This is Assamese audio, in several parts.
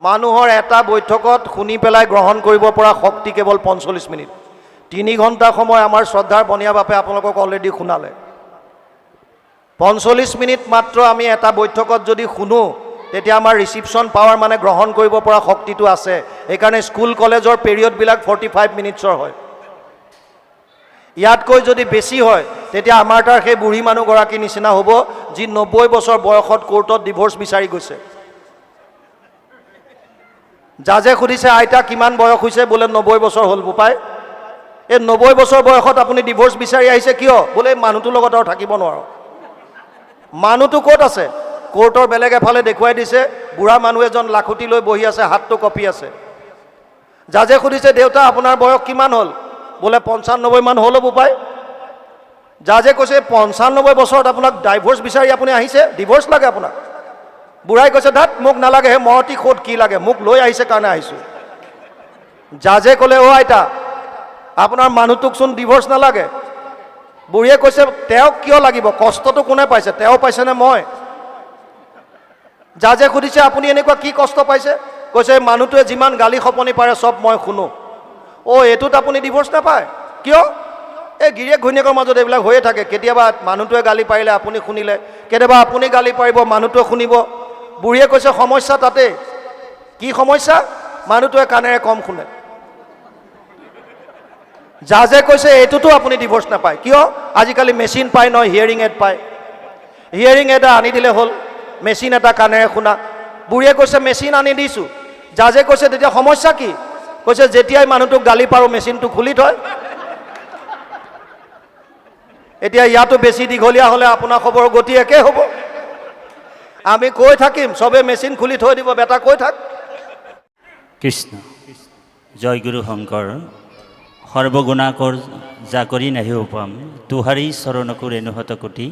মানুহৰ এটা বৈঠকত শুনি পেলাই গ্ৰহণ কৰিব পৰা শক্তি কেৱল ৪৫ মিনিট। ৩ ঘণ্টা সময় আমাৰ শ্ৰদ্ধাৰ বনিয়া বাপে আপোনালোকক অলৰেডি শুনালে। ৪৫ মিনিট মাত্ৰ আমি এটা বৈঠকত যদি শুনো তেতিয়া আমাৰ ৰিচিপশ্যন পাৱাৰ মানে গ্ৰহণ কৰিব পৰা শক্তিটো আছে। সেইকাৰণে স্কুল কলেজৰ পিৰিয়ডবিলাক 45 মিনিটছৰ হয়। ইয়াতকৈ যদি বেছি হয় তেতিয়া আমাৰ তাৰ সেই বুঢ়ী মানুহগৰাকীৰ নিচিনা হ'ব যি ৯০ বছৰ বয়সত কোৰ্টত ডিভোৰ্চ বিচাৰি গৈছে। জাজে সুধিছে আইতা কিমান বয়স হৈছে, বোলে ৯০ বছৰ হ'ল বোপাই। এই ৯০ বছৰ বয়সত আপুনি ডিভোৰ্চ বিচাৰি আহিছে কিয়? বোলে মানুহটোৰ লগত আৰু থাকিব নোৱাৰোঁ। মানুহটো ক'ত আছে? কোৰ্টৰ বেলেগ এফালে দেখুৱাই দিছে, বুঢ়া মানুহ এজন লাখুটি লৈ বহি আছে, হাতটো কঁপি আছে। জাজে সুধিছে দেউতা আপোনাৰ বয়স কিমান হ'ল? বোলে ৯৫ মান হ'ল বোপাই। জাজে কৈছে ৯৫ বছৰত আপোনাক ডাইভোৰ্চ বিচাৰি আপুনি আহিছে, ডিভোৰ্চ লাগে আপোনাক? বুঢ়াই কৈছে ধাত মোক নালাগে, হে মহতি ক'ত কি লাগে, মোক লৈ আহিছে কাৰণে আহিছোঁ। জাজে ক'লে অ' আইতা আপোনাৰ মানুহটোকচোন ডিভোৰ্চ নালাগে। বুঢ়ীয়ে কৈছে তেওঁক কিয় লাগিব, কষ্টটো কোনে পাইছে, তেওঁ পাইছেনে মই? জাজে সুধিছে আপুনি এনেকুৱা কি কষ্ট পাইছে? কৈছে মানুহটোৱে যিমান গালি খপনি পাৰে চব মই শুনো। অ' এইটোত আপুনি ডিভোৰ্চ নাপায় কিয়? এই গিৰিয়েক ঘৈণীয়েকৰ মাজত এইবিলাক হৈয়ে থাকে। কেতিয়াবা মানুহটোৱে গালি পাৰিলে আপুনি শুনিলে, কেতিয়াবা আপুনি গালি পাৰিব মানুহটোৱে শুনিব। বুঢ়ীয়ে কৈছে সমস্যা তাতে। কি সমস্যা? মানুহটোৱে কাণেৰে কম শুনে। জাজে কৈছে এইটোতো আপুনি ডিভোৰ্চ নাপায় কিয়? আজিকালি মেচিন পায় নহয়, হিয়াৰিং এড পায়। হিয়াৰিং এড আনি দিলে হ'ল, মেচিন এটা কাণেৰে শুনা। বুঢ়ীয়ে কৈছে মেচিন আনি দিছোঁ। জাজে কৈছে তেতিয়া সমস্যা কি? কৈছে যেতিয়াই মানুহটোক গালি পাৰোঁ মেচিনটো খুলি থয়। এতিয়া ইয়াতো বেছি দীঘলীয়া হ'লে আপোনাৰ খবৰ গতি একে হ'ব। আমি কৈ থাকিম চবে মেচিন খুলি থৈ দিব, বেটা কৈ থাক। কৃষ্ণ জয় গুৰু শংকৰ সৰ্বগুণাকৰ জাকৰি নাহি উপাম তুহাৰী চৰণকো ৰেণুহত কোটি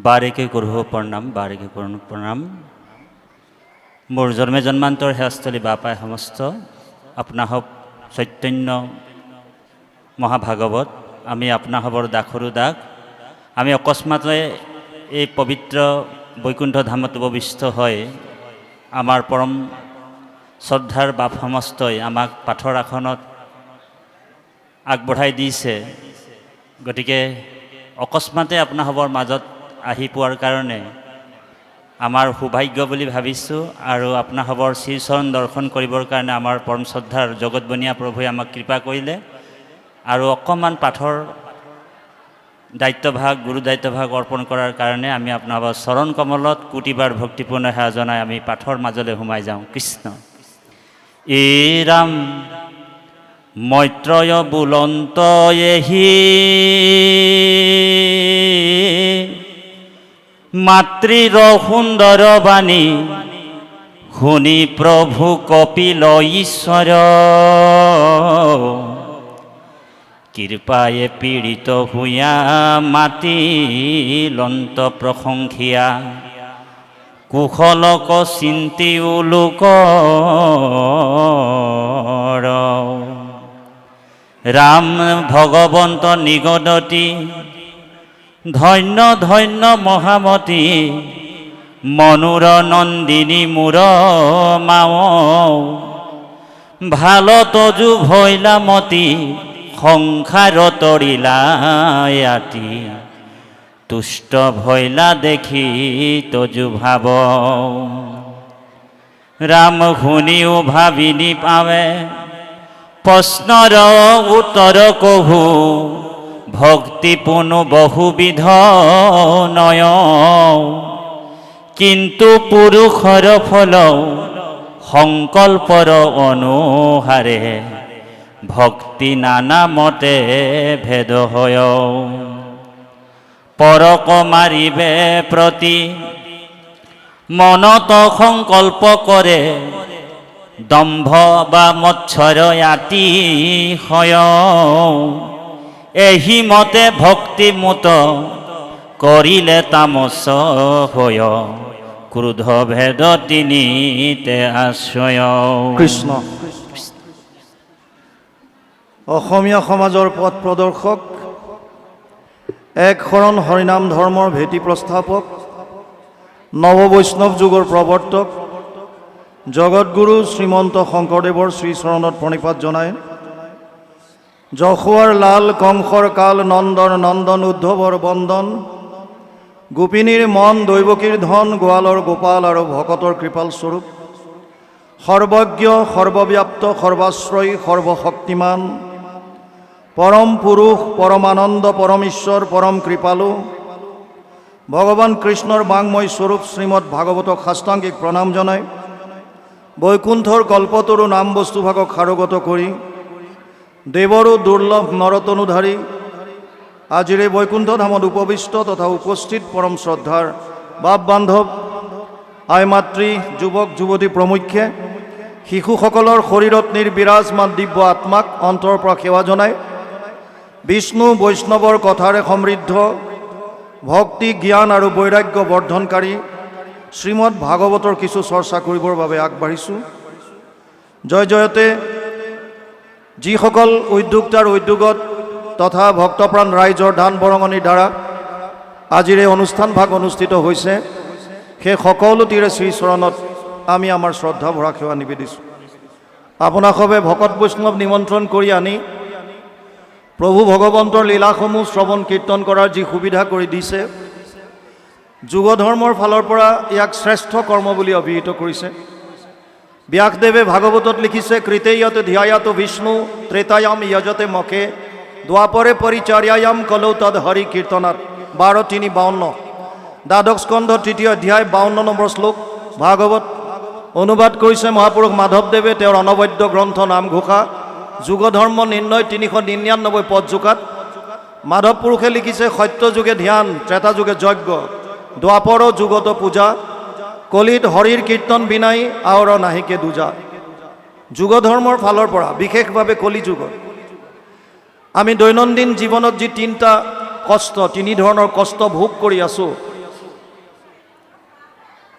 বাৰেকে কৰোঁ প্ৰণাম বাৰেকে কৰোঁ প্ৰণাম। মোৰ জন্মে জন্মান্তৰ হেয়াস্থলী বাপাই সমস্ত আপোনাসব চৈতন্য মহাভাগৱত আমি আপোনাসবৰ দাসৰো দাস। আমি অকস্মাতে এই পবিত্ৰ বৈকুণ্ঠ ধামত উপবিষ্ট হয় আমাৰ পৰম শ্ৰদ্ধাৰ বাপ সমস্তই আমাক পাঠৰ আসনত আগবঢ়াই দিছে। গতিকে অকস্মাতে আপোনাসবৰ মাজত আহি পোৱাৰ কাৰণে আমাৰ সৌভাগ্য বুলি ভাবিছোঁ। আৰু আপোনাসবৰ শ্ৰীচৰণ দৰ্শন কৰিবৰ কাৰণে আমাৰ পৰম শ্ৰদ্ধাৰ জগতবনীয়া প্ৰভুৱে আমাক কৃপা কৰিলে। আৰু অকণমান পাঠৰ দায়িত্বভাগ গুৰু দায়িত্বভাগ অৰ্পণ কৰাৰ কাৰণে আমি আপোনাসবৰ চৰণ কমলত কোটিবাৰ ভক্তিপূৰ্ণ সেৱা জনাই আমি পাঠৰ মাজলৈ সোমাই যাওঁ। কৃষ্ণ এ ৰাম মৈত্ৰয় বুলন্ত এহি মাতৃৰ সুন্দৰ বাণী শুনি প্ৰভু কপিল ঈশ্বৰ কৃপায়ে পীড়িত হুয়া মাতি লন্ত প্ৰশংসিয়া কুশলক চিন্তি উলোক ৰাম ভগৱন্ত নিগদতি ধন্য ধন্য মহামতী মনুৰ নন্দিনী মূৰ মাও ভাল তজু ভৈলামতী সংসাৰ তৰিলায়াতি তুষ্ট ভৈলা দেখি তজু ভাব ৰাম শুনিও ভাবিনি পাৱে প্ৰশ্নৰ উত্তৰ কহু ভক্তি পুনু বহুবিধ নয় কিন্তু পুৰুষৰ ফল সংকল্পৰ অনুসাৰে ভক্তি নানা মতে ভেদ হয় পৰক মাৰিবে প্ৰতি মনত সংকল্প কৰে দম্ভ বা মৎসৰ আতি হয় এহি মতে ভক্তিমূত কৰিলে তামস হয় ক্ৰোধ ভেদ তিনিতে আশ্ৰয়। কৃষ্ণ অসমীয়া সমাজৰ পথ প্ৰদৰ্শক এক শৰণ হৰিনাম ধৰ্মৰ ভেটি প্ৰস্থাপক নৱ বৈষ্ণৱ যুগৰ প্ৰৱৰ্তক জগতগুৰু শ্ৰীমন্ত শংকৰদেৱৰ শ্ৰীচৰণত প্ৰণিপাত জনায়। যশোৱাৰ লাল কংসৰ কাল নন্দন নন্দন উদ্ধৱৰ বন্দন, গোপিনীৰ মন দৈৱকীৰ ধন, গোৱালৰ গোপাল আৰু ভকতৰ কৃপাল স্বৰূপ, সৰ্বজ্ঞ সৰ্বব্যাপ্ত সৰ্বাশ্ৰয়ী সৰ্বশক্তিমান, পৰম পুৰুষ পৰমানন্দ পৰমেশ্বৰ পৰম কৃপালু ভগৱান কৃষ্ণৰ বাংময় স্বৰূপ শ্ৰীমৎ ভাগৱতক সাষ্টাংগিক প্ৰণাম জনায়। বৈকুণ্ঠৰ কল্পতৰু নাম বস্তুভাগক সাৰোগত কৰি দেৱৰো দুৰ্লভ নৰতনুধাৰী আজিৰ এই বৈকুণ্ঠ ধামত উপবিষ্ট তথা উপস্থিত পৰম শ্ৰদ্ধাৰ বাপ বান্ধৱ আই মাতৃ যুৱক যুৱতী প্ৰমুখ্যে শিশুসকলৰ শৰীৰত নিৰ্বিৰাজমান দিব্য আত্মাক অন্তৰৰ পৰা সেৱা জনায়। বিষ্ণু বৈষ্ণৱৰ কথাৰে সমৃদ্ধ ভক্তি জ্ঞান আৰু বৈৰাগ্য বৰ্ধনকাৰী শ্ৰীমৎ ভাগৱতৰ কিছু চৰ্চা কৰিবৰ বাবে আগবাঢ়িছোঁ। জয় জয়তে যিসকল উদ্যোক্তাৰ উদ্যোগত তথা ভক্তপ্ৰাণ ৰাইজৰ দান বৰঙণিৰ দ্বাৰা আজিৰ এই অনুষ্ঠানভাগ অনুষ্ঠিত হৈছে, সেই সকলোটিৰে শ্ৰীচৰণত আমি আমাৰ শ্ৰদ্ধা ভৰা সেৱা নিবেদিছোঁ। আপোনাসৱে ভকত বৈষ্ণৱ নিমন্ত্ৰণ কৰি আনি প্ৰভু ভগৱন্তৰ লীলাসমূহ শ্ৰৱণ কীৰ্তন কৰাৰ যি সুবিধা কৰি দিছে, যুগ ধৰ্মৰ ফালৰ পৰা ইয়াক শ্ৰেষ্ঠ কৰ্ম বুলি অভিহিত কৰিছে। ব্যাসদেৱে ভাগৱতত লিখিছে, কৃতেয়ত ধ্যায়াত বিষ্ণু ত্ৰেতায়াম যজতে মকে দ্বাপৰে পৰিচাৰ্যায়াম কলৌ তদ হৰি কীৰ্তনাত 12:3-52 দ্বাদশ স্কন্ধ 3য় অধ্যায় 52 নম্বৰ শ্লোক ভাগৱত। অনুবাদ কৰিছে মহাপুৰুষ মাধৱদেৱে তেওঁৰ অনবদ্য গ্ৰন্থ নামঘোষা যুগ ধৰ্ম নিৰ্ণয় 399 পদযোগাত। মাধৱ পুৰুষে লিখিছে, সত্য যুগে ধ্যান, ত্ৰেতা যুগে যজ্ঞ, দ্বাপৰ যুগত পূজা, কলিত হৰিৰ কীৰ্তন বিনাই আওৰ নাহিকে দুজা। যুগ ধৰ্মৰ ফালৰ পৰা বিশেষভাৱে কলি যুগত আমি দৈনন্দিন জীৱনত যি তিনি ধৰণৰ কষ্ট ভোগ কৰি আছোঁ,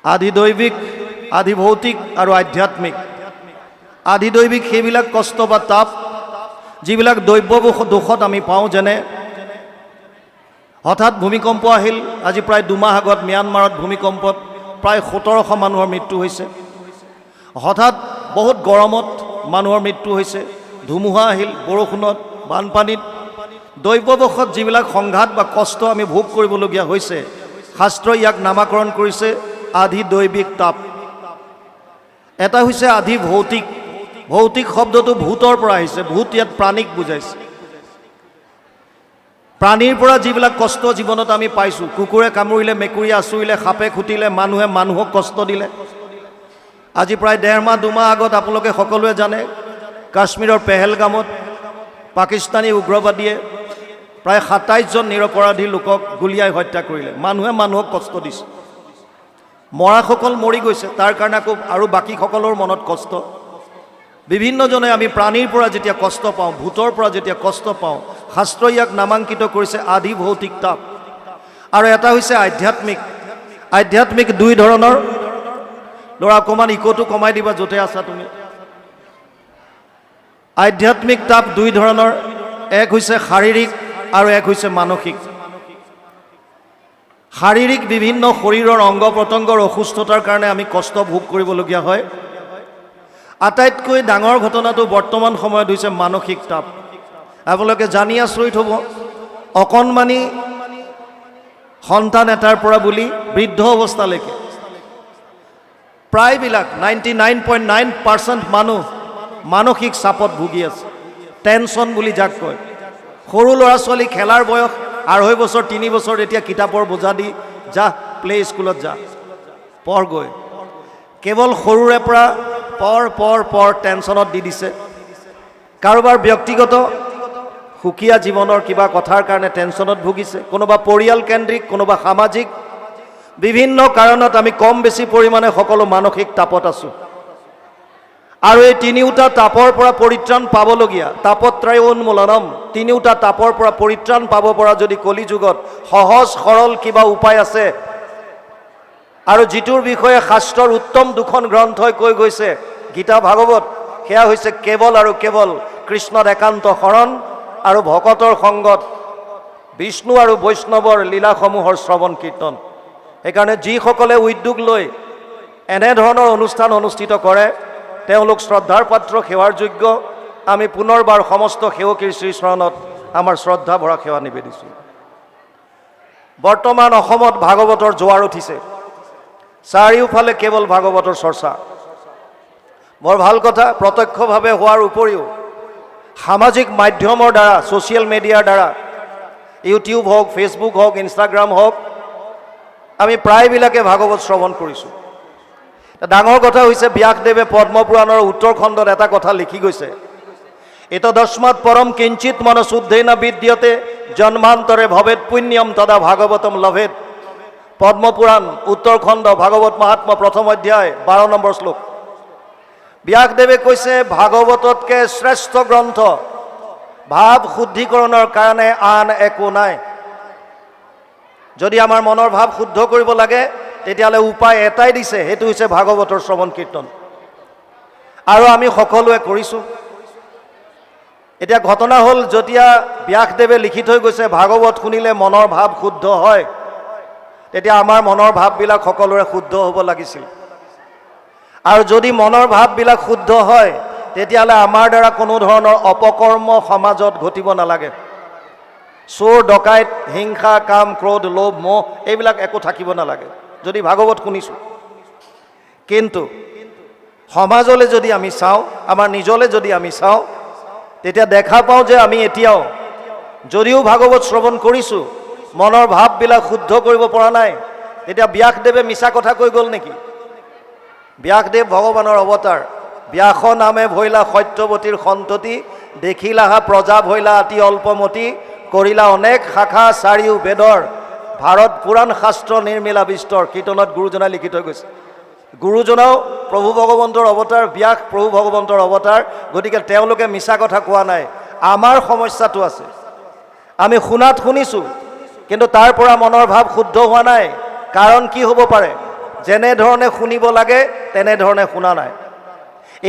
আধি দৈবিক, আধি ভৌতিক আৰু আধ্যাত্মিক। আধি দৈবিক সেইবিলাক কষ্ট বা তাপ যিবিলাক দৈব্য দোষত আমি পাওঁ, যেনে হঠাৎ ভূমিকম্প আহিল। আজি প্ৰায় 2 মাহ আগত ম্যানমাৰত ভূমিকম্পত প্ৰায় 1700 মানুহৰ মৃত্যু হৈছে। হঠাৎ বহুত গৰমত মানুহৰ মৃত্যু হৈছে। ধুমুহা আহিল, বৰষুণত, বানপানীত, দৈব্যবশত যিবিলাক সংঘাত বা কষ্ট আমি ভোগ কৰিবলগীয়া হৈছে, শাস্ত্ৰই ইয়াক নামাকৰণ কৰিছে আধি দৈবিক তাপ। এটা হৈছে আধি ভৌতিক। ভৌতিক শব্দটো ভূতৰ পৰা আহিছে। ভূত ইয়াত প্ৰাণীক বুজাইছে। প্ৰাণীৰ পৰা যিবিলাক কষ্ট জীৱনত আমি পাইছোঁ, কুকুৰে কামুৰিলে, মেকুৰীয়ে আঁচুৰিলে, সাপে খুটিলে, মানুহে মানুহক কষ্ট দিলে। আজি প্ৰায় 1.5 মাহ 2 মাহ আগত আপোনালোকে সকলোৱে জানে, কাশ্মীৰৰ পেহেলগামত পাকিস্তানী উগ্ৰবাদীয়ে প্ৰায় 27 জন নিৰপৰাধী লোকক গুলীয়াই হত্যা কৰিলে। মানুহে মানুহক কষ্ট দিছে। মৰাসকল মৰি গৈছে, তাৰ কাৰণে আকৌ আৰু বাকীসকলৰ মনত কষ্ট। বিভিন্নজনে আমি প্ৰাণীৰ পৰা যেতিয়া কষ্ট পাওঁ, ভূতৰ পৰা যেতিয়া কষ্ট পাওঁ, শাস্ত্ৰই ইয়াক নামাংকিত কৰিছে আধি ভৌতিক তাপ। আৰু এটা হৈছে আধ্যাত্মিক। আধ্যাত্মিক 2 ধৰণৰ। ল'ৰা অকণমান ইকোটো কমাই দিবা য'তে আছা তুমি। আধ্যাত্মিক তাপ 2 ধৰণৰ। এক হৈছে শাৰীৰিক আৰু এক হৈছে মানসিক। শাৰীৰিক বিভিন্ন শৰীৰৰ অংগ প্ৰত্যংগৰ অসুস্থতাৰ কাৰণে আমি কষ্ট ভোগ কৰিবলগীয়া হয়। আটাইতকৈ ডাঙৰ ঘটনাটো বৰ্তমান সময়ত হৈছে মানসিক তাপ। আপোনালোকে জানি আচৰিত হ'ব, অকণমানি সন্তান এটাৰ পৰা বুলি বৃদ্ধ অৱস্থালৈকে প্ৰায়বিলাক 99.9% মানুহ মানসিক চাপত ভুগি আছে। টেনশ্যন বুলি যাক কয়। সৰু ল'ৰা ছোৱালী খেলাৰ বয়স 2.5 বছৰ 3 বছৰ, এতিয়া কিতাপৰ বোজা দি যা প্লে স্কুলত যা, পঢ়গৈ। কেৱল সৰুৰে পৰা পৰ টেনশ্যনত দি দিছে। কাৰোবাৰ ব্যক্তিগত সুকীয়া জীৱনৰ কিবা কথাৰ কাৰণে টেনশ্যনত ভুগিছে। কোনোবা পৰিয়াল কেন্দ্ৰিক, কোনোবা সামাজিক। বিভিন্ন কাৰণত আমি কম বেছি পৰিমাণে সকলো মানসিক তাপত আছোঁ। আৰু এই 3টা তাপৰ পৰা পৰিত্ৰাণ পাবলগীয়া, তাপত্ৰয় উন্মূলনম, 3টা তাপৰ পৰা পৰিত্ৰাণ পাব পৰা যদি কলি যুগত সহজ সৰল কিবা উপায় আছে, আৰু যিটোৰ বিষয়ে শাস্ত্ৰৰ উত্তম 2খন গ্ৰন্থই কৈ গৈছে, গীতা ভাগৱত, সেয়া হৈছে কেৱল আৰু কেৱল কৃষ্ণৰ একান্ত শৰণ আৰু ভকতৰ সংগত বিষ্ণু আৰু বৈষ্ণৱৰ লীলাসমূহৰ শ্ৰৱণ কীৰ্তন। সেইকাৰণে যিসকলে উদ্যোগ লৈ এনেধৰণৰ অনুষ্ঠান অনুষ্ঠিত কৰে, তেওঁলোক শ্ৰদ্ধাৰ পাত্ৰ, সেৱাৰ যোগ্য। আমি পুনৰবাৰ সমস্ত সেৱকীৰ শ্ৰীচৰণত আমাৰ শ্ৰদ্ধা ভৰা সেৱা নিবেদিছোঁ। বৰ্তমান অসমত ভাগৱতৰ জোৱাৰ উঠিছে, চাৰিওফালে কেৱল ভাগৱতৰ চৰ্চা। বৰ ভাল কথা। প্ৰত্যক্ষভাৱে হোৱাৰ উপৰিও সামাজিক মাধ্যমৰ দ্বাৰা, ছ'চিয়েল মিডিয়াৰ দ্বাৰা, ইউটিউব হওক, ফেচবুক হওক, ইনষ্টাগ্ৰাম হওক, আমি প্ৰায়বিলাকে ভাগৱত শ্ৰৱণ কৰিছোঁ। ডাঙৰ কথা হৈছে ব্যাসদেৱে পদ্মপুৰাণৰ উত্তৰ খণ্ডত এটা কথা লিখি গৈছে, এতদস্মাৎ পৰম কিঞ্চিত মনশুদ্ধেন বিদ্যতে জন্মান্তৰে ভৱেৎ পুণ্যম তদা ভাগৱতম লভেৎ। পদ্মপুৰাণ উত্তৰ খণ্ড ভাগৱত মহাত্ম প্ৰথম অধ্যায় 12 নম্বৰ শ্লোক। ব্যাসদেৱে কৈছে ভাগৱততকৈ শ্ৰেষ্ঠ গ্ৰন্থ ভাৱ শুদ্ধিকৰণৰ কাৰণে আন একো নাই। যদি আমাৰ মনৰ ভাৱ শুদ্ধ কৰিব লাগে তেতিয়াহ'লে উপায় এটাই দিছে, সেইটো হৈছে ভাগৱতৰ শ্ৰৱণ কীৰ্তন। আৰু আমি সকলোৱে কৰিছোঁ। এতিয়া ঘটনা হ'ল, যেতিয়া ব্যাসদেৱে লিখি থৈ গৈছে ভাগৱত শুনিলে মনৰ ভাৱ শুদ্ধ হয়, তেতিয়া আমাৰ মনৰ ভাৱবিলাক সকলোৰে শুদ্ধ হ'ব লাগিছিল। আৰু যদি মনৰ ভাৱবিলাক শুদ্ধ হয় তেতিয়াহ'লে আমাৰ দ্বাৰা কোনো ধৰণৰ অপকৰ্ম সমাজত ঘটিব নালাগে। চোৰ, ডকাইত, হিংসা, কাম, ক্ৰোধ, লোভ, মোহ এইবিলাক একো থাকিব নালাগে যদি ভাগৱত শুনিছোঁ। কিন্তু সমাজলৈ যদি আমি চাওঁ, আমাৰ নিজলৈ যদি আমি চাওঁ, তেতিয়া দেখা পাওঁ যে আমি এতিয়াও যদিও ভাগৱত শ্ৰৱণ কৰিছোঁ, মনৰ ভাৱবিলাক শুদ্ধ কৰিব পৰা নাই। তেতিয়া ব্যাসদেৱে মিছা কথা কৈ গ'ল নেকি? ব্যাসদেৱ ভগৱানৰ অৱতাৰ। ব্যাস নামে ভৈলা সত্যৱতীৰ সন্ততি, দেখিলাহা প্ৰজা ভৈলা অতি অল্পমতি, কৰিলা অনেক শাখা চাৰিও বেদৰ, ভাৰত পুৰাণ শাস্ত্ৰ নিৰ্মিলা বিস্তৰ। কীৰ্তনত গুৰুজনাই লিখি থৈ গৈছে। গুৰুজনাও প্ৰভু ভগৱন্তৰ অৱতাৰ, ব্যাস প্ৰভু ভগৱন্তৰ অৱতাৰ। গতিকে তেওঁলোকে মিছা কথা কোৱা নাই। আমাৰ সমস্যাটো আছে, আমি শুনাত শুনিছোঁ কিন্তু তাৰ পৰা মনৰ ভাৱ শুদ্ধ হোৱা নাই। কাৰণ কি হ'ব পাৰে? যেনেধৰণে শুনিব লাগে তেনেধৰণে শুনা নাই।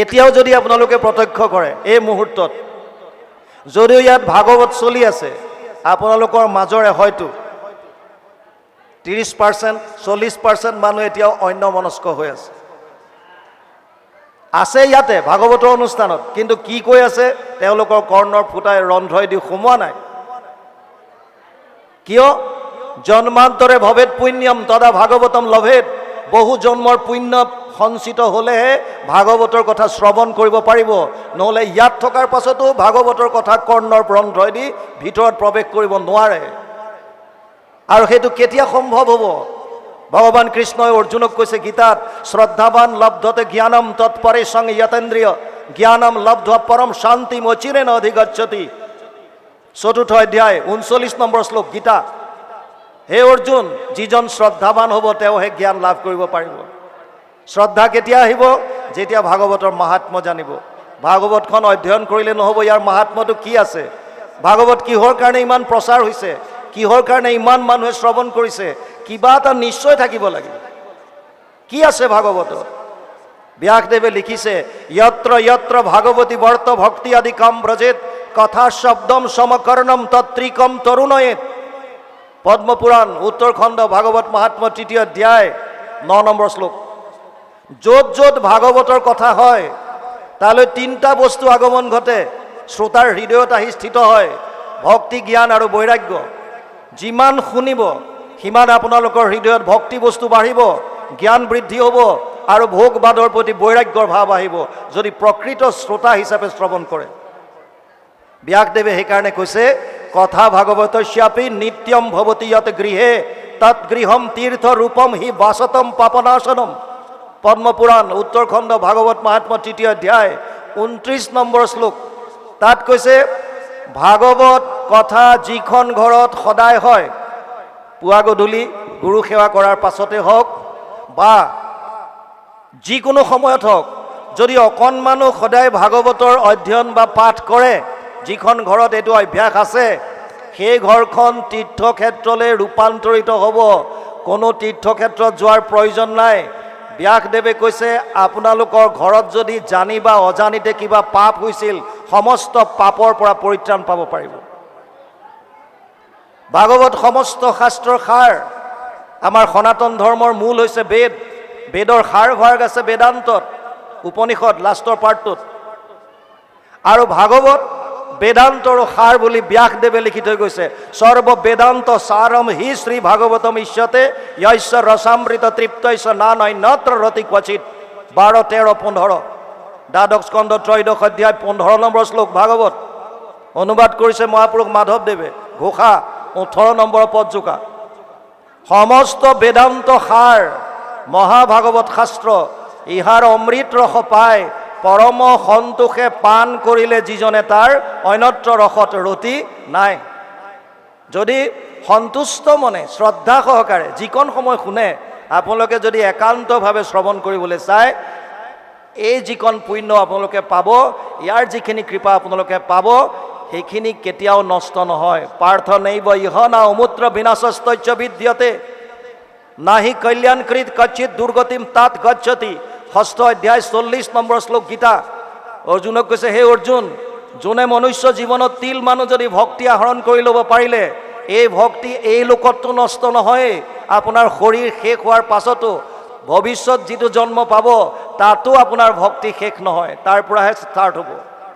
এতিয়াও যদি আপোনালোকে প্ৰত্যক্ষ কৰে, এই মুহূৰ্তত যদিও ইয়াত ভাগৱত চলি আছে, আপোনালোকৰ মাজৰে হয়তো 30%, 40% মানুহ এতিয়াও অন্যমনস্ক হৈ আছে। আছে ইয়াতে ভাগৱতৰ অনুষ্ঠানত, কিন্তু কি কৈ আছে তেওঁলোকৰ কৰ্ণৰ ফুটাই ৰন্ধ্ৰই দি সোমোৱা নাই। কিয়? জন্মান্তৰে ভৱেৎ পুণ্যম তদা ভাগৱতম লভেৎ। বহু জন্মৰ পুণ্য সঞ্চিত হ'লেহে ভাগৱতৰ কথা শ্ৰৱণ কৰিব পাৰিব, নহ'লে ইয়াত থকাৰ পাছতো ভাগৱতৰ কথা কৰ্ণৰ ৰন্ধ্ৰই দি ভিতৰত প্ৰৱেশ কৰিব নোৱাৰে। আৰু সেইটো কেতিয়া সম্ভৱ হ'ব? ভগৱান কৃষ্ণই অৰ্জুনক কৈছে গীতাত, শ্ৰদ্ধাৱান লব্ধতে জ্ঞানম তৎপৰে সং যতেন্দ্ৰিয় জ্ঞানম লব্ধ পৰম শান্তি অচিৰেণ অধিগচ্ছতি। 4ৰ্থ অধ্যায় 39 নম্বৰ শ্লোক গীতা। হে অৰ্জুন, যিজন শ্ৰদ্ধাৱান হ'ব তেওঁহে জ্ঞান লাভ কৰিব পাৰিব। শ্ৰদ্ধা কেতিয়া আহিব? যেতিয়া ভাগৱতৰ মাহাত্ম্য জানিব। ভাগৱতখন অধ্যয়ন কৰিলে নহ'ব, ইয়াৰ মাহাত্ম্যটো কি আছে, ভাগৱত কিহৰ কাৰণে ইমান প্ৰচাৰ হৈছে, কিহৰ কাৰণে ইমান মানুহে শ্ৰৱণ কৰিছে, কিবা এটা নিশ্চয় থাকিব লাগিব। কি আছে ভাগৱতত? ব্যাসদেৱে লিখিছে, যত্ৰ যত্ৰ ভাগৱতী বৰ্ত ভক্তি আদি কাম ব্ৰজেত কথা শব্দম সমকৰ্ণম তত্ৰিকম তৰুণয়েত। পদ্মপুৰাণ উত্তৰ খণ্ড ভাগৱত মাহাত্ম্য 3য় অধ্যায় 9 নম্বৰ শ্লোক। য'ত য'ত ভাগৱতৰ কথা হয় তালৈ 3টা বস্তু আগমন ঘটে, শ্ৰোতাৰ হৃদয়ত আহি স্থিত হয়, ভক্তি, জ্ঞান আৰু বৈৰাগ্য। যিমান শুনিব সিমান আপোনালোকৰ হৃদয়ত ভক্তি বস্তু বাঢ়িব, জ্ঞান বৃদ্ধি হ'ব আৰু ভোগবাদৰ প্ৰতি বৈৰাগ্যৰ ভাৱ আহিব, যদি প্ৰকৃত শ্ৰোতা হিচাপে শ্ৰৱণ কৰে। ব্যাসদেৱে সেইকাৰণে কৈছে, কথা ভাগৱতস্যাপি নিত্যম ভৱতি যত গৃহে তৎ গৃহম তীৰ্থ ৰূপম হি বাসতম পাপনাশনম। পদ্মপুৰাণ উত্তৰ খণ্ড ভাগৱত মাহাত্ম্য 3য় অধ্যায় 29 নম্বৰ শ্লোক। তাত কৈছে, ভাগৱত কথা যিখন ঘৰত সদায় হয়, পুৱা গধূলি গুৰু সেৱা কৰাৰ পাছতে হওক বা যিকোনো সময়ত হওক, যদি অকণমানো সদায় ভাগৱতৰ অধ্যয়ন বা পাঠ কৰে, যিখন ঘৰত এইটো অভ্যাস আছে, সেই ঘৰখন তীৰ্থক্ষেত্ৰলৈ ৰূপান্তৰিত হ'ব। কোনো তীৰ্থক্ষেত্ৰত যোৱাৰ প্ৰয়োজন নাই। ব্যাসদেৱে কৈছে, আপোনালোকৰ ঘৰত যদি জানি বা অজানিতে কিবা পাপ হৈছিল, সমস্ত পাপৰ পৰা পৰিত্ৰাণ পাব পাৰিব। ভাগৱত সমস্ত শাস্ত্ৰৰ সাৰ। আমাৰ সনাতন ধৰ্মৰ মূল হৈছে বেদ। বেদৰ সাৰ ভাগ আছে বেদান্তত, উপনিষদ লাষ্টৰ পাৰ্টটোত। আৰু ভাগৱত বেদান্তৰ সাৰ বুলি ব্যাসদেৱে লিখি থৈ গৈছে। সৰ্ব বেদান্ত সাৰম হি শ্ৰী ভাগৱতম ইষ্যতে য়স্য ৰসামৃত তৃপ্তস্য নানন্যত্ৰ ৰতি ক্বচিত। 12, 13, 15 দ্বাদশ স্কন্ধ ত্ৰয়োদশ অধ্যায় 15 নম্বৰ শ্লোক ভাগৱত। অনুবাদ কৰিছে মহাপুৰুষ মাধৱদেৱে, ঘোষা 18 নম্বৰ পদজোকা। সমস্ত বেদান্ত সাৰ মহাভাগৱত শাস্ত্ৰ, ইহাৰ অমৃত ৰস পায় পৰম সন্তোষে পান কৰিলে যিজনে তাৰ অন্যত্ৰ ৰসত ৰতি নাই। যদি সন্তুষ্ট মনে শ্ৰদ্ধা সহকাৰে যিকণ সময় শুনে, আপোনালোকে যদি একান্তভাৱে শ্ৰৱণ কৰিবলৈ চায়, এই যিকণ পুণ্য আপোনালোকে পাব, ইয়াৰ যিখিনি কৃপা আপোনালোকে পাব, সেইখিনি কেতিয়াও নষ্ট নহয়। পাৰ্থ নৈব ইহ না অমূত্ৰ বিনাশস্তৈচ্য বিদ্যতে নাহি কল্যাণকৃত কচ্চিত দুৰ্গতিম তাত গচ্ছতি। 6ষ্ঠ অধ্যায় 40 নম্বৰ শ্লোক গীতা। অৰ্জুনক কৈছে, হে অৰ্জুন, যোনে মনুষ্য জীৱনত তিল মানুহ যদি ভক্তি আহৰণ কৰি ল'ব পাৰিলে, এই ভক্তি এই লোকততো নষ্ট নহয়, আপোনাৰ শৰীৰ শেষ হোৱাৰ পাছতো ভৱিষ্যত যিটো জন্ম পাব তাতো আপোনাৰ ভক্তি শেষ নহয়, তাৰ পৰাহে ষ্টাৰ্ট হ'ব।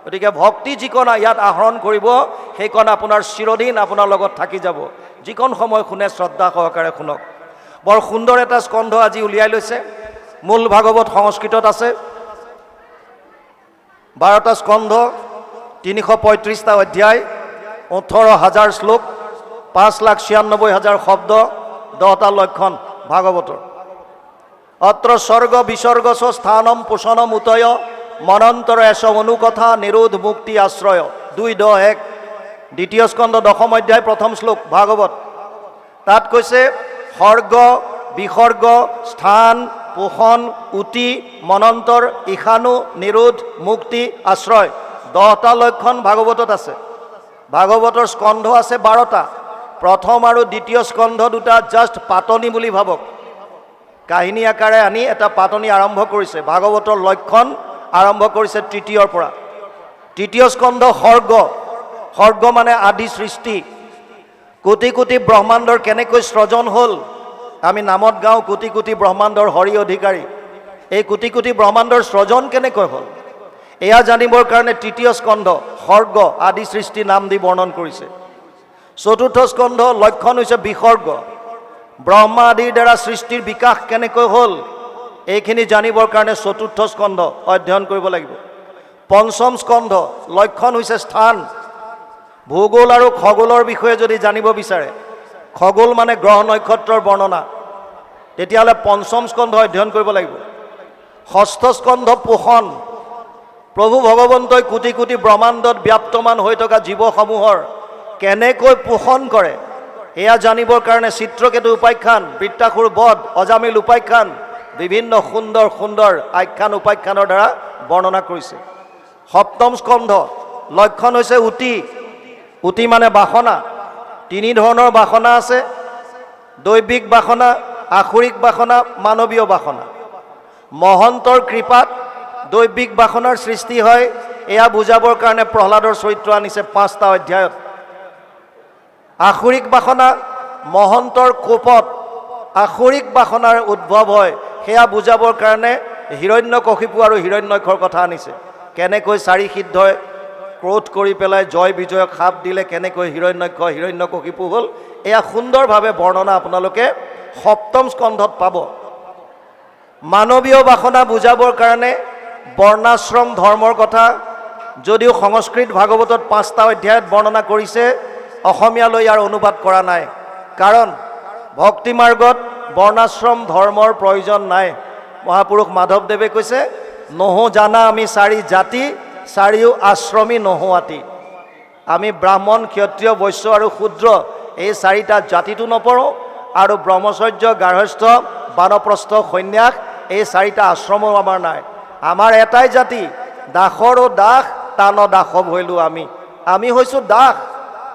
গতিকে ভক্তি যিকণ ইয়াত আহৰণ কৰিব, সেইকণ আপোনাৰ চিৰদিন আপোনাৰ লগত থাকি যাব। যিকণ সময় শুনে শ্ৰদ্ধা সহকাৰে শুনক। বৰ সুন্দৰ এটা স্কন্ধ আজি উলিয়াই লৈছে। মূল ভাগৱত সংস্কৃতত আছে, 12টা স্কন্ধ, 335টা অধ্যায়, 18,000 শ্লোক, 5,96,000 শব্দ, 10টা লক্ষণ ভাগৱতৰ। অত্ৰ স্বৰ্গ বিসৰ্গছ স্থানম পোষণম উতয় মনন্তৰ এশ অনুকথা নিৰোধ মুক্তি আশ্ৰয়। 2:10 দ্বিতীয় স্কন্ধ 10ম অধ্যায় 1ম শ্লোক ভাগৱত। তাত কৈছে স্বৰ্গ বিসৰ্গ স্থান পোষণ উতি মনন্তৰ ঈশানু নিৰোধ মুক্তি আশ্ৰয়। 10টা লক্ষণ ভাগৱতত আছে। ভাগৱতৰ স্কন্ধ আছে 12টা। প্ৰথম আৰু দ্বিতীয় স্কন্ধ দুটা জাষ্ট পাতনি বুলি ভাবক, কাহিনী আকাৰে আনি এটা পাতনি আৰম্ভ কৰিছে। ভাগৱতৰ লক্ষণ আৰম্ভ কৰিছে তৃতীয়ৰ পৰা। তৃতীয় স্কন্ধ স্বৰ্গ। স্বৰ্গ মানে আদি সৃষ্টি। কোটি কোটি ব্ৰহ্মাণ্ডৰ কেনেকৈ সৃজন হ'ল, আমি নামত গাওঁ কোটি কোটি ব্ৰহ্মাণ্ডৰ হৰি অধিকাৰী। এই কোটি কোটি ব্ৰহ্মাণ্ডৰ সৃজন কেনেকৈ হ'ল, এয়া জানিবৰ কাৰণে তৃতীয় স্কন্ধ স্বৰ্গ আদি সৃষ্টি নাম দি বৰ্ণন কৰিছে। চতুৰ্থ স্কন্ধ লক্ষণ হৈছে বিসৰ্গ। ব্ৰহ্মা আদিৰ দ্বাৰা সৃষ্টিৰ বিকাশ কেনেকৈ হ'ল, এইখিনি জানিবৰ কাৰণে চতুৰ্থ স্কন্ধ অধ্যয়ন কৰিব লাগিব। পঞ্চম স্কন্ধ লক্ষণ হৈছে স্থান। ভূগোল আৰু খগোলৰ বিষয়ে যদি জানিব বিচাৰে, খগোল মানে গ্ৰহ নক্ষত্ৰৰ বৰ্ণনা, তেতিয়াহ'লে পঞ্চম স্কন্ধ অধ্যয়ন কৰিব লাগিব। ষষ্ঠ স্কন্ধ পোষণ। প্ৰভু ভগৱন্তই কোটি কোটি ব্ৰহ্মাণ্ডত ব্যাপ্তমান হৈ থকা জীৱসমূহৰ কেনেকৈ পোষণ কৰে, এয়া জানিবৰ কাৰণে চিত্ৰকেতু উপাখ্যান, বৃত্তাসুৰ বধ, অজামিল উপাখ্যান, বিভিন্ন সুন্দৰ সুন্দৰ আখ্যান উপাখ্যানৰ দ্বাৰা বৰ্ণনা কৰিছে। সপ্তম স্কন্ধ লক্ষণ হৈছে উতি। উতি মানে বাসনা। 3 ধৰণৰ বাসনা আছে, দৈবিক বাসনা, আসুৰিক বাসনা, মানৱীয় বাসনা। মহন্তৰ কৃপাত দৈবিক বাসনাৰ সৃষ্টি হয়, এয়া বুজাবৰ কাৰণে প্ৰহ্লাদৰ চৰিত্ৰ আনিছে 5টা অধ্যায়ত। আসুৰিক বাসনা, মহন্তৰ কোপত আসুৰিক বাসনাৰ উদ্ভৱ হয়, সেয়া বুজাবৰ কাৰণে হিৰণ্যকশিপু আৰু হিৰণ্যক্ষৰ কথা আনিছে। কেনেকৈ 4 সিদ্ধই ক্ৰোধ কৰি পেলাই জয় বিজয়ক সাপ দিলে, কেনেকৈ হিৰণ্যক্ষ হিৰণ্যকশিপু হ'ল, এয়া সুন্দৰভাৱে বৰ্ণনা আপোনালোকে সপ্তম স্কন্ধত পাব। মানৱীয় বাসনা বুজাবৰ কাৰণে বৰ্ণাশ্ৰম ধৰ্মৰ কথা যদিও সংস্কৃত ভাগৱতত 5টা অধ্যায়ত বৰ্ণনা কৰিছে, অসমীয়ালৈ ইয়াৰ অনুবাদ কৰা নাই। কাৰণ ভক্তি মাৰ্গত বৰ্ণাশ্ৰম ধৰ্মৰ প্ৰয়োজন নাই। মহাপুৰুষ মাধৱদেৱে কৈছে, নহো জানা আমি 4 জাতি, 4ও আশ্ৰমী নোহোৱাতি। আমি ব্ৰাহ্মণ ক্ষত্ৰিয় বৈশ্য আৰু শূদ্ৰ এই 4টা জাতিটো নপঢ়োঁ, আৰু ব্ৰহ্মচৰ্য গাৰ্হস্থ বানপ্ৰস্থ সন্ন্যাস এই 4টা আশ্ৰমো আমাৰ নাই। আমাৰ এটাই জাতি, দাসৰো দাস টান দাসৱ হৈলোঁ আমি। আমি হৈছোঁ দাস।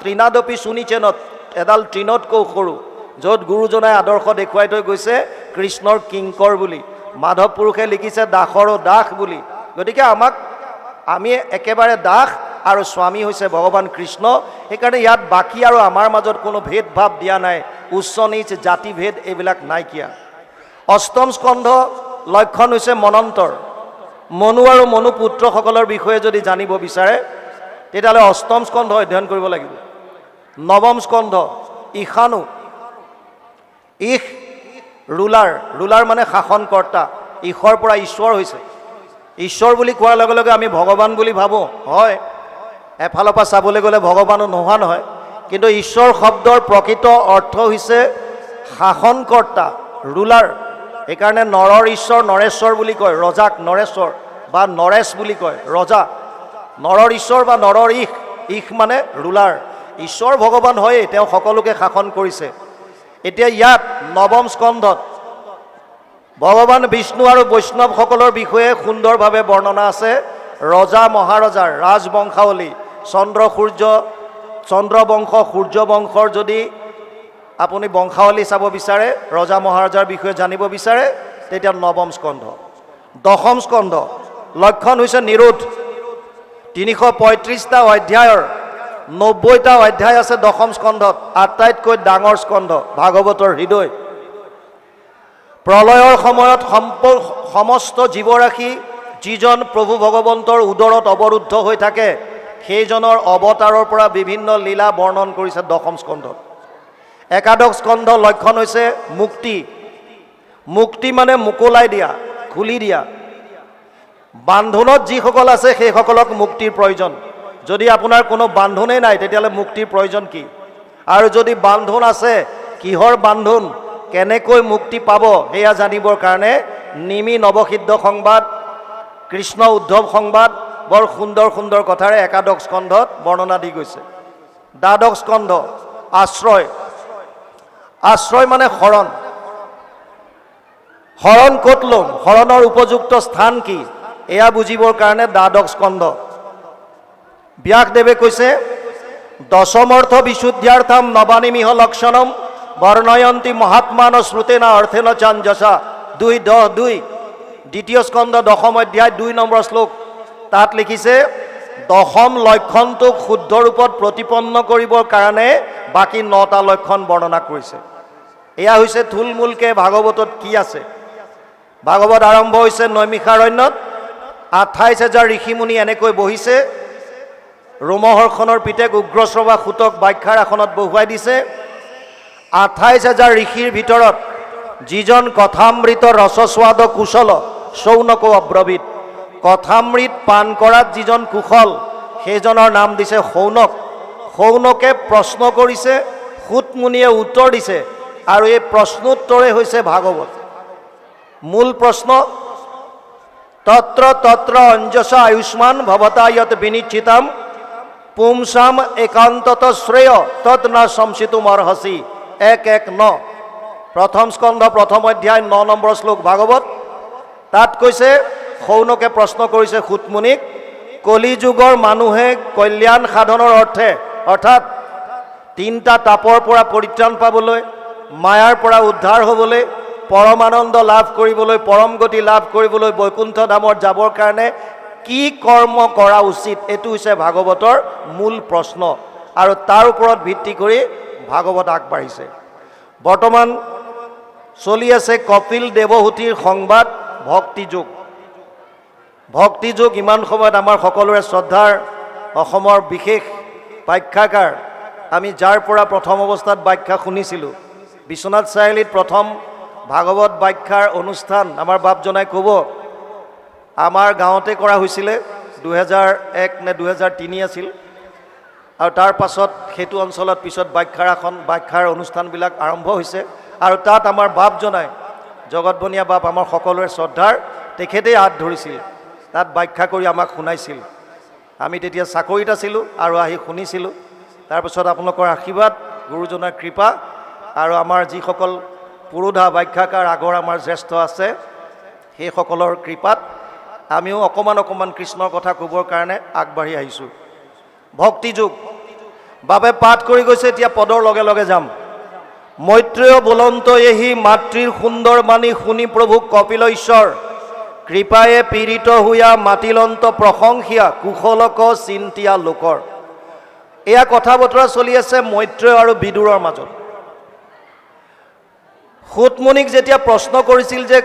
তৃণাদপি সুনিচেনত, এডাল তৃণতকৈ সৰু, য'ত গুৰুজনাই আদৰ্শ দেখুৱাই থৈ গৈছে কৃষ্ণৰ কিংকৰ বুলি। মাধৱ পুৰুষে লিখিছে দাসৰো দাস বুলি। গতিকে আমি একেবাৰে দাস, আৰু স্বামী হৈছে ভগৱান কৃষ্ণ। সেইকাৰণে ইয়াত বাকী আৰু আমাৰ মাজত কোনো ভেদভাৱ দিয়া নাই, উচ্চ নীচ জাতি ভেদ এইবিলাক নাইকিয়া। অষ্টম স্কন্ধ লক্ষণ হৈছে মনন্তৰ। মনু আৰু মনু পুত্ৰসকলৰ বিষয়ে যদি জানিব বিচাৰে তেতিয়াহ'লে অষ্টম স্কন্ধ অধ্যয়ন কৰিব লাগিব। নৱম স্কন্ধ ঈশানু। ঈশ ৰুলাৰ, ৰুলাৰ মানে শাসনকৰ্তা। ঈশৰ পৰা ঈশ্বৰ হৈছে। ঈশ্বৰ বুলি কোৱাৰ লগে লগে আমি ভগৱান বুলি ভাবোঁ, হয়, এফালৰ পৰা চাবলৈ গ'লে ভগৱানো নোহোৱা নহয়, কিন্তু ঈশ্বৰ শব্দৰ প্ৰকৃত অৰ্থ হৈছে শাসনকৰ্তা, ৰুলাৰ। সেইকাৰণে নৰৰ ঈশ্বৰ নৰেশ্বৰ বুলি কয়, ৰজাক নৰেশ্বৰ বা নৰেশ বুলি কয়, ৰজা। নৰৰ ঈশ্বৰ বা নৰৰ ঈশ, ঈশ মানে ৰুলাৰ। ঈশ্বৰ ভগৱান হয়েই, তেওঁ সকলোকে শাসন কৰিছে। এতিয়া ইয়াত নৱম স্কন্ধত ভগৱান বিষ্ণু আৰু বৈষ্ণৱসকলৰ বিষয়ে সুন্দৰভাৱে বৰ্ণনা আছে। ৰজা মহাৰজাৰ ৰাজবংশাৱলী, চন্দ্ৰবংশ সূৰ্যবংশৰ যদি আপুনি বংশাৱলী চাব বিচাৰে, ৰজা মহাৰজাৰ বিষয়ে জানিব বিচাৰে, তেতিয়া নৱম স্কন্ধ। দশম স্কন্ধ লক্ষণ হৈছে নিৰোধ। 335টা অধ্যায়ৰ 90টা অধ্যায় আছে দশম স্কন্ধত। আটাইতকৈ ডাঙৰ স্কন্ধ, ভাগৱতৰ হৃদয়। প্ৰলয়ৰ সময়ত সমস্ত জীৱৰাশি যিজন প্ৰভু ভগৱন্তৰ উদৰত অৱৰুদ্ধ হৈ থাকে, সেইজনৰ অৱতাৰৰ পৰা বিভিন্ন লীলা বৰ্ণন কৰিছে দশম স্কন্ধত। একাদশ স্কন্ধ লক্ষণ হৈছে মুক্তি। মুক্তি মানে মোকলাই দিয়া, খুলি দিয়া। বান্ধোনত যিসকল আছে সেইসকলক মুক্তিৰ প্ৰয়োজন। যদি আপোনাৰ কোনো বান্ধোনেই নাই তেতিয়াহ'লে মুক্তিৰ প্ৰয়োজন কি? আৰু যদি বান্ধোন আছে, কিহৰ বান্ধোন, কেনেকৈ মুক্তি পাব, সেয়া জানিবৰ কাৰণে নিমি নৱসিদ্ধ সংবাদ, কৃষ্ণ উদ্ধৱ সংবাদ বৰ সুন্দৰ সুন্দৰ কথাৰে একাদশ স্কন্ধত বৰ্ণনা দি গৈছে। দ্বাদশ স্কন্ধ আশ্ৰয়। আশ্ৰয় মানে শৰণ। শৰণ ক'ত ল'ম, শৰণৰ উপযুক্ত স্থান কি, এয়া বুজিবৰ কাৰণে দ্বাদশ স্কন্ধ। ব্যাসদেৱে কৈছে, দশমৰ্থ বিশুদ্ধ্যাৰ্থম নবানিমিহ লক্ষণম বৰ্ণয়ন্তী মহাত্মান শ্ৰুতেনা অৰ্থেন চাঞ্জসা। 2:10-2 দ্বিতীয় স্কন্ধ দশম অধ্যায় 2 নম্বৰ শ্লোক। তাত লিখিছে, দশম লক্ষণটোক শুদ্ধ ৰূপত প্ৰতিপন্ন কৰিবৰ কাৰণে বাকী 9টা লক্ষণ বৰ্ণনা কৰিছে। এয়া হৈছে থুলমূলকৈ ভাগৱতত কি আছে। ভাগৱত আৰম্ভ হৈছে নৈমিষাৰণ্যত। 28,000 ঋষিমুনি এনেকৈ বহিছে। ৰোমহৰ্ষণৰ পিতেক উগ্ৰশ্ৰৱা সূতক ব্যাখ্যাৰ আসনত বহুৱাই দিছে। 28,000 ঋষিৰ ভিতৰত যিজন কথামৃত ৰসস্বাদ কুশল শৌনকো অব্ৰবীত। কথামৃত পান কৰাত যিজন কুশল, সেইজনৰ নাম দিছে শৌনক। শৌনকে প্ৰশ্ন কৰিছে, সূতমুনিয়ে উত্তৰ দিছে, আৰু এই প্ৰশ্নোত্তৰে হৈছে ভাগৱত। মূল প্ৰশ্ন, তত্ৰ তত্ৰ অঞ্জসা আয়ুষ্মান ভৱতা য়ত বিনিশ্চিতাম পুংসাম একান্তত শ্ৰেয় তৎ ন সংশিতুম অৰ্হসি। 1:1-9 প্ৰথম স্কন্ধ প্ৰথম অধ্যায় 9 নম্বৰ শ্লোক ভাগৱত। তাত কৈছে, শৌনকে প্ৰশ্ন কৰিছে সূতমুনিক, কলিযুগৰ মানুহে কল্যাণ সাধনৰ অৰ্থে, অৰ্থাৎ 3টা তাপৰ পৰা পৰিত্ৰাণ পাবলৈ, মায়াৰ পৰা উদ্ধাৰ হ'বলৈ, পৰমানন্দ লাভ কৰিবলৈ, পৰম গতি লাভ কৰিবলৈ, বৈকুণ্ঠ ধামত যাবৰ কাৰণে কি কৰ্ম কৰা উচিত, এইটো হৈছে ভাগৱতৰ মূল প্ৰশ্ন। আৰু তাৰ ওপৰত ভিত্তি কৰি ভাগৱত আগবাঢ়িছে। বৰ্তমান চলি আছে কপিল দেৱহূতিৰ সংবাদ ভক্তিযোগ। ভক্তিযোগ ইমান সময়ত আমাৰ সকলোৰে শ্ৰদ্ধাৰ অসমৰ বিশেষ ব্যাখ্যাকাৰ, আমি যাৰ পৰা প্ৰথম অৱস্থাত ব্যাখ্যা শুনিছিলোঁ, বিশ্বনাথ চাৰিআলিত প্ৰথম ভাগৱত ব্যাখ্যাৰ অনুষ্ঠান আমাৰ বাপজনাই ক'ব, আমাৰ গাঁৱতে কৰা হৈছিলে। 2001 নে 2003 আছিল। আৰু তাৰ পাছত সেইটো অঞ্চলত পিছত ব্যাখ্যাৰ অনুষ্ঠানবিলাক আৰম্ভ হৈছে। আৰু তাত আমাৰ বাপজনাই, জগতবনীয়া বাপ আমাৰ সকলোৰে শ্ৰদ্ধাৰ, তেখেতেই হাত ধৰিছিল, তাত ব্যাখ্যা কৰি আমাক শুনাইছিল। আমি তেতিয়া চাকৰিত আছিলোঁ আৰু আহি শুনিছিলোঁ। তাৰপিছত আপোনালোকৰ আশীৰ্বাদ, গুৰুজনাৰ কৃপা, আৰু আমাৰ যিসকল পুৰোধা ব্যাখ্যাকাৰ আগৰ আমাৰ জ্যেষ্ঠ আছে, সেইসকলৰ কৃপাত আমিও অকণমান কৃষ্ণৰ কথা ক'বৰ কাৰণে আগবাঢ়ি আহিছোঁ। ভক্তিযোগ বাবে পাঠ কৰি গৈছে। এতিয়া পদৰ লগে লগে যাম। মৈত্ৰেয় বোলন্ত এহি মাতৃৰ সুন্দৰ বাণী শুনি প্ৰভু কপিল ঈশ্বৰ কৃপায়ে পীড়িত হুয়া মাতিলন্ত প্ৰশংসিয়া কুশলক চিন্তিয়া লোকৰ। এয়া কথা বতৰা চলি আছে মৈত্ৰেয় আৰু বিদুৰৰ মাজত। সূতমুনিক যেতিয়া প্ৰশ্ন কৰিছিল যে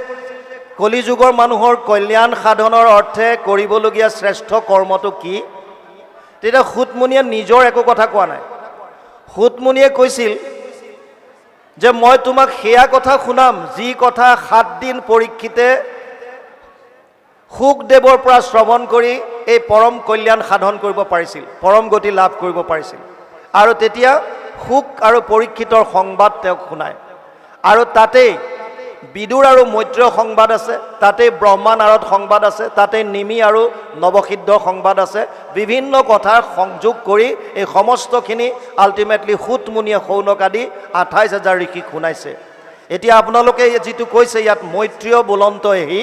কলিযুগৰ মানুহৰ কল্যাণ সাধনৰ অৰ্থে কৰিবলগীয়া শ্ৰেষ্ঠ কৰ্মটো কি? তেতিয়া সুতমুনিয়ে নিজৰ একো কথা কোৱা নাই। সুতমুনিয়ে কৈছিল যে মই তোমাক সেয়া কথা শুনাম যি কথা 7 দিন পৰীক্ষিতে সুখদেৱৰ পৰা শ্ৰৱণ কৰি এই পৰম কল্যাণ সাধন কৰিব পাৰিছিল, পৰম গতি লাভ কৰিব পাৰিছিল। আৰু তেতিয়া সুখ আৰু পৰীক্ষিতৰ সংবাদ তেওঁক শুনায়। আৰু তাতেই বিদুৰ আৰু মৈত্ৰেয় সংবাদ আছে, তাতেই ব্ৰহ্মা নাৰদ সংবাদ আছে, তাতেই নিমি আৰু নৱসিদ্ধ সংবাদ আছে। বিভিন্ন কথাৰ সংযোগ কৰি এই সমস্তখিনি আল্টিমেটলি সুতমুনিয়ে শৌনক আদি 28,000 ঋষিক শুনাইছে। এতিয়া আপোনালোকে যিটো কৈছে ইয়াত মৈত্ৰেয় বুলন্ত এহি,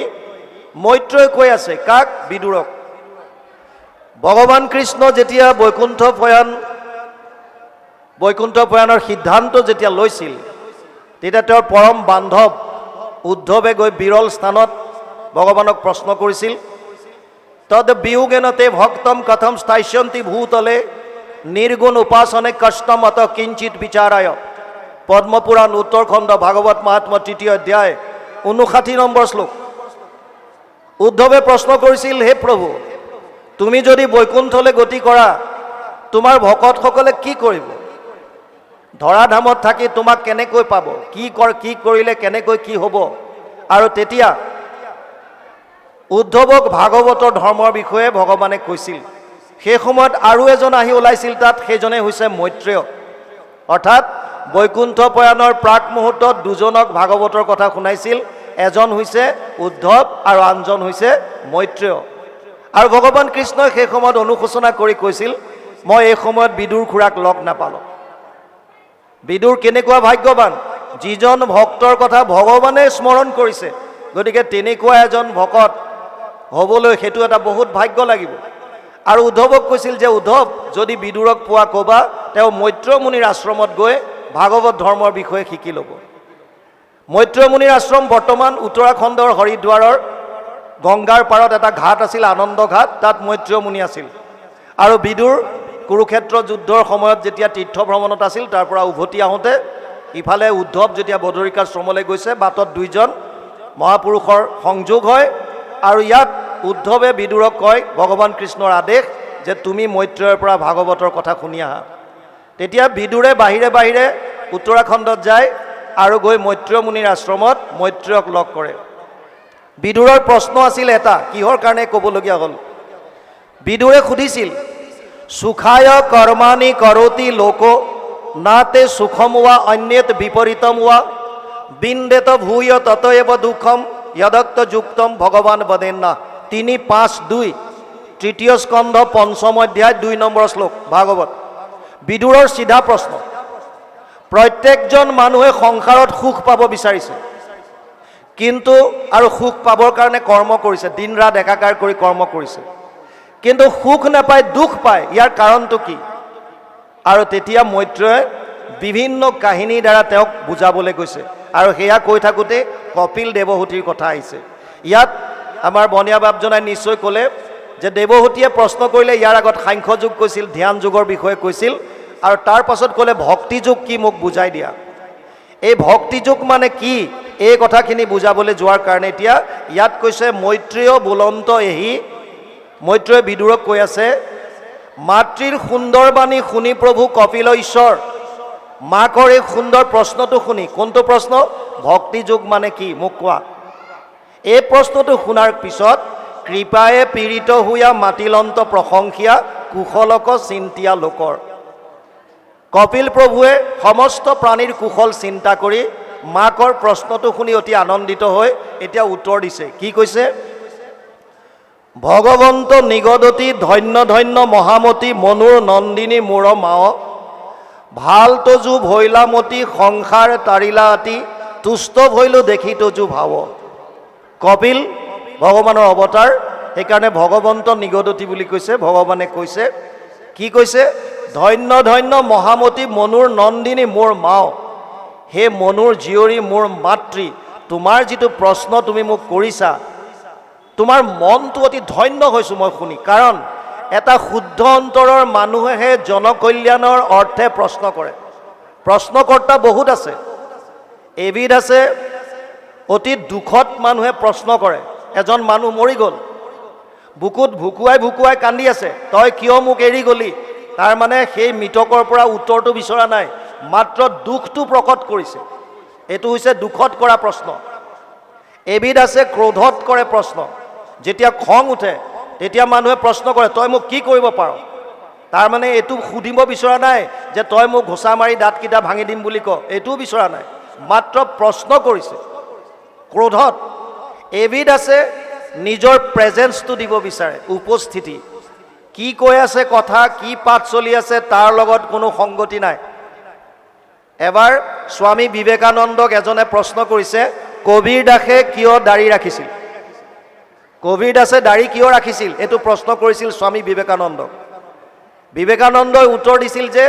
মৈত্ৰেয় কৈ আছে কাক? বিদুৰক। ভগৱান কৃষ্ণ যেতিয়া বৈকুণ্ঠ প্ৰয়াণৰ সিদ্ধান্ত যেতিয়া লৈছিল, তেতিয়া তেওঁৰ পৰম বান্ধৱ উদ্ধৱে গৈ বিৰল স্থানত ভগৱানক প্ৰশ্ন কৰিছিল, তদ বিয়োগেন তে ভক্তম কথম স্থাস্যন্তি ভূতলে নিৰ্গুণ উপাসনে কষ্টম অত কিঞ্চিত বিচাৰায়। পদ্মপুৰাণ উত্তৰখণ্ড ভাগৱত মহাত্ম 3য় অধ্যায় 59 নম্বৰ শ্লোক। উদ্ধৱে প্ৰশ্ন কৰিছিল, হে প্ৰভু, তুমি যদি বৈকুণ্ঠলৈ গতি কৰা, তোমাৰ ভকতসকলে কি কৰিব? ধৰাধামত থাকি তোমাক কেনেকৈ পাব? কি কৰিলে কেনেকৈ কি হ'ব? আৰু তেতিয়া উদ্ধৱক ভাগৱতৰ ধৰ্মৰ বিষয়ে ভগৱানে কৈছিল। সেই সময়ত আৰু এজন আহি ওলাইছিল তাত, সেইজনে হৈছে মৈত্ৰেয়। অৰ্থাৎ বৈকুণ্ঠ প্ৰয়াণৰ প্ৰাক মুহূৰ্তত দুজনক ভাগৱতৰ কথা শুনাইছিল, এজন হৈছে উদ্ধৱ আৰু আনজন হৈছে মৈত্ৰেয়। আৰু ভগৱান কৃষ্ণই সেই সময়ত অনুশোচনা কৰি কৈছিল, মই এই সময়ত বিদুৰ খুৰাক লগ নাপালোঁ। বিদুৰ কেনেকুৱা ভাগ্যৱান, যিজন ভক্তৰ কথা ভগৱানে স্মৰণ কৰিছে। গতিকে তেনেকুৱা এজন ভকত হ'বলৈ সেইটো এটা বহুত ভাগ্য লাগিব। আৰু উদ্ধৱক কৈছিল যে উদ্ধৱ, যদি বিদুৰক পোৱা ক'বা, তেওঁ মৈত্ৰেয় মুনিৰ আশ্ৰমত গৈ ভাগৱত ধৰ্মৰ বিষয়ে শিকি ল'ব। মৈত্ৰেয় মুনিৰ আশ্ৰম বৰ্তমান উত্তৰাখণ্ডৰ হৰিদ্বাৰৰ গংগাৰ পাৰত এটা ঘাট আছিল, আনন্দ ঘাট, তাত মৈত্ৰেয় মুনি আছিল। আৰু বিদুৰ কুৰুক্ষেত্ৰ যুদ্ধৰ সময়ত যেতিয়া তীৰ্থ ভ্ৰমণত আছিল, তাৰ পৰা উভতি আহোঁতে ইফালে উদ্ধৱ যেতিয়া বদৰিকাশ্ৰমলৈ গৈছে, বাটত দুইজন মহাপুৰুষৰ সংযোগ হয়। আৰু ইয়াত উদ্ধৱে বিদুৰক কয়, ভগৱান কৃষ্ণৰ আদেশ যে তুমি মৈত্ৰেয়ৰ পৰা ভাগৱতৰ কথা শুনি আহা। তেতিয়া বিদুৰে বাহিৰে বাহিৰে উত্তৰাখণ্ডত যায় আৰু গৈ মৈত্ৰেয় মুনিৰ আশ্ৰমত মৈত্ৰেয়ক লগ কৰে। বিদুৰৰ প্ৰশ্ন আছিল এটা, কিহৰ কাৰণে ক'বলগীয়া হ'ল? বিদুৰে সুধিছিল, সুখায় কৰ্মাণি কৰতি লোক নাতে সুখম ৱা অন্যত বিপৰীতম ৱা বিন্দেত ভূয় ততএব দুঃখম যদক্ত যুক্তম ভগৱান বদেন্না। 3:5-2 তৃতীয় স্কন্ধ 5ম অধ্যায় 2 নম্বৰ শ্লোক ভাগৱত। বিদুৰৰ চিধা প্ৰশ্ন। প্ৰত্যেকজন মানুহে সংসাৰত সুখ পাব বিচাৰিছে, কিন্তু আৰু সুখ পাবৰ কাৰণে কৰ্ম কৰিছে, দিন ৰাত একাকাৰ কৰি কৰ্ম কৰিছে, কিন্তু সুখ নাপায়, দুখ পায়। ইয়াৰ কাৰণটো কি? আৰু তেতিয়া মৈত্ৰেয়ে বিভিন্ন কাহিনীৰ দ্বাৰা তেওঁক বুজাবলৈ গৈছে। আৰু সেয়া কৈ থাকোঁতে কপিল দেৱহূতিৰ কথা আহিছে। ইয়াত আমাৰ বনীয়া বাপজনাই নিশ্চয় ক'লে যে দেৱহূতিয়ে প্ৰশ্ন কৰিলে, ইয়াৰ আগত সাংখ্য যুগ কৈছিল, ধ্যান যুগৰ বিষয়ে কৈছিল, আৰু তাৰ পাছত ক'লে ভক্তি যুগ কি, মোক বুজাই দিয়া। এই ভক্তি যুগ মানে কি, এই কথাখিনি বুজাবলৈ যোৱাৰ কাৰণে এতিয়া ইয়াত কৈছে মৈত্ৰেয় বুলন্ত এহি। মৈত্ৰেয় বিদুৰক কৈ আছে, মাতৃৰ সুন্দৰ বাণী শুনি প্ৰভু কপিল ঈশ্বৰ। মাকৰ এই সুন্দৰ প্ৰশ্নটো শুনি, কোনটো প্ৰশ্ন? ভক্তি যুগ মানে কি, মোক কোৱা। এই প্ৰশ্নটো শুনাৰ পিছত কৃপায়ে পীড়িত হুয়া মাতিলন্ত প্ৰশংসিয়া কুশলক চিন্তিয়া লোকৰ। কপিল প্ৰভুৱে সমস্ত প্ৰাণীৰ কুশল চিন্তা কৰি মাকৰ প্ৰশ্নটো শুনি অতি আনন্দিত হৈ এতিয়া উত্তৰ দিছে। কি কৈছে? ভগৱন্ত নিগদতি ধন্য ধন্য মহামতী মনুৰ নন্দিনী মূৰ মাও ভাল তজু ভৈলামতী সংসাৰ তাৰিলা আতি তুষ্ট ভৈলো দেখি তজু ভাৱ। কপিল ভগৱানৰ অৱতাৰ, সেইকাৰণে ভগৱন্ত নিগদতি বুলি কৈছে। ভগৱানে কৈছে, কি কৈছে? ধন্য ধন্য মহামতী মনুৰ নন্দিনী মোৰ মাও। হে মনুৰ জীয়ৰী, মোৰ মাতৃ, তোমাৰ যিটো প্ৰশ্ন তুমি মোক কৰিছা, তোমাৰ মনটো অতি ধন্য হৈছোঁ মই শুনি। কাৰণ এটা শুদ্ধ অন্তৰৰ মানুহেহে জনকল্যাণৰ অৰ্থে প্ৰশ্ন কৰে। প্ৰশ্নকৰ্তা বহুত আছে। এবিধ আছে অতি দুখত মানুহে প্ৰশ্ন কৰে। এজন মানুহ মৰি গ'ল, বুকুত ভুকুৱাই কান্দি আছে, তই কিয় মোক এৰি গলি? তাৰ মানে সেই মৃতকৰ পৰা উত্তৰটো বিচৰা নাই, মাত্ৰ দুখটো প্ৰকট কৰিছে। এইটো হৈছে দুখত কৰা প্ৰশ্ন। এবিধ আছে ক্ৰোধত কৰে প্ৰশ্ন। যেতিয়া খং উঠে তেতিয়া মানুহে প্ৰশ্ন কৰে, তই মোক কি কৰিব পাৰ? তাৰ মানে এইটো সুধিব বিচৰা নাই যে তই মোক ঘোচা মাৰি দাঁতকেইটা ভাঙি দিম বুলি ক, এইটোও বিচৰা নাই, মাত্ৰ প্ৰশ্ন কৰিছে ক্ৰোধত। এবিধ আছে নিজৰ প্ৰেজেন্সটো দিব বিচাৰে, উপস্থিতি। কি কৈ আছে কথা, কি পাঠ চলি আছে তাৰ লগত কোনো সংগতি নাই। এবাৰ স্বামী বিবেকানন্দক এজনে প্ৰশ্ন কৰিছে, কবিৰ দাসে কিয় দাড়ি ৰাখিছিল? কবিৰ দাসে দাড়ি কিয় ৰাখিছিল এইটো প্ৰশ্ন কৰিছিল স্বামী বিবেকানন্দক। বিবেকানন্দই উত্তৰ দিছিল যে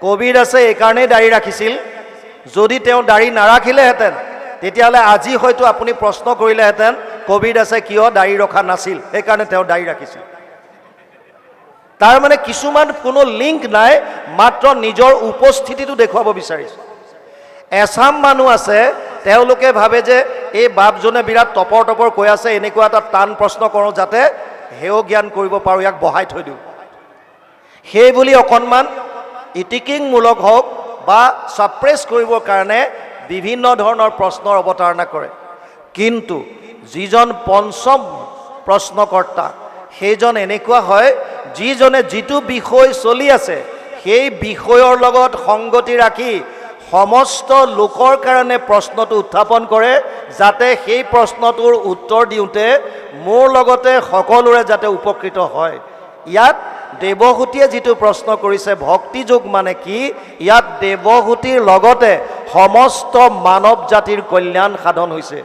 কবিৰ দাসে এইকাৰণেই দাড়ি ৰাখিছিল, যদি তেওঁ দাড়ি নাৰাখিলেহেঁতেন তেতিয়াহ'লে আজি হয়তো আপুনি প্ৰশ্ন কৰিলেহেঁতেন কবিৰ দাসে কিয় দাড়ি ৰখা নাছিল, সেইকাৰণে তেওঁ দাড়ি ৰাখিছিল। তাৰ মানে কিছুমান কোনো লিংক নাই, মাত্ৰ নিজৰ উপস্থিতিটো দেখুৱাব বিচাৰিছে। এচাম মানুহ আছে তেওঁলোকে ভাবে যে এই বাপজনে বিৰাট টপৰ কৈ আছে, এনেকুৱা এটা টান প্ৰশ্ন কৰোঁ যাতে হেয় জ্ঞান কৰিব পাৰোঁ, ইয়াক বহাই থৈ দিওঁ। সেই বুলি অকণমান ইটিকিংমূলক হওক বা ছাপ্ৰেছ কৰিবৰ কাৰণে বিভিন্ন ধৰণৰ প্ৰশ্নৰ অৱতাৰণা কৰে। কিন্তু যিজন পঞ্চম প্ৰশ্নকৰ্তা সেইজন এনেকুৱা হয় যিজনে যিটো বিষয় চলি আছে সেই বিষয়ৰ লগত সংগতি ৰাখি সমস্ত লোকৰ কাৰণে প্ৰশ্নটো উত্থাপন কৰে, যাতে সেই প্ৰশ্নটোৰ উত্তৰ দিওঁতে মোৰ লগতে সকলোৰে যাতে উপকৃত হয়। ইয়াত দেৱহূতিয়ে যিটো প্ৰশ্ন কৰিছে ভক্তিযোগ মানে কি, ইয়াত দেৱহূতিৰ লগতে সমস্ত মানৱ জাতিৰ কল্যাণ সাধন হৈছে।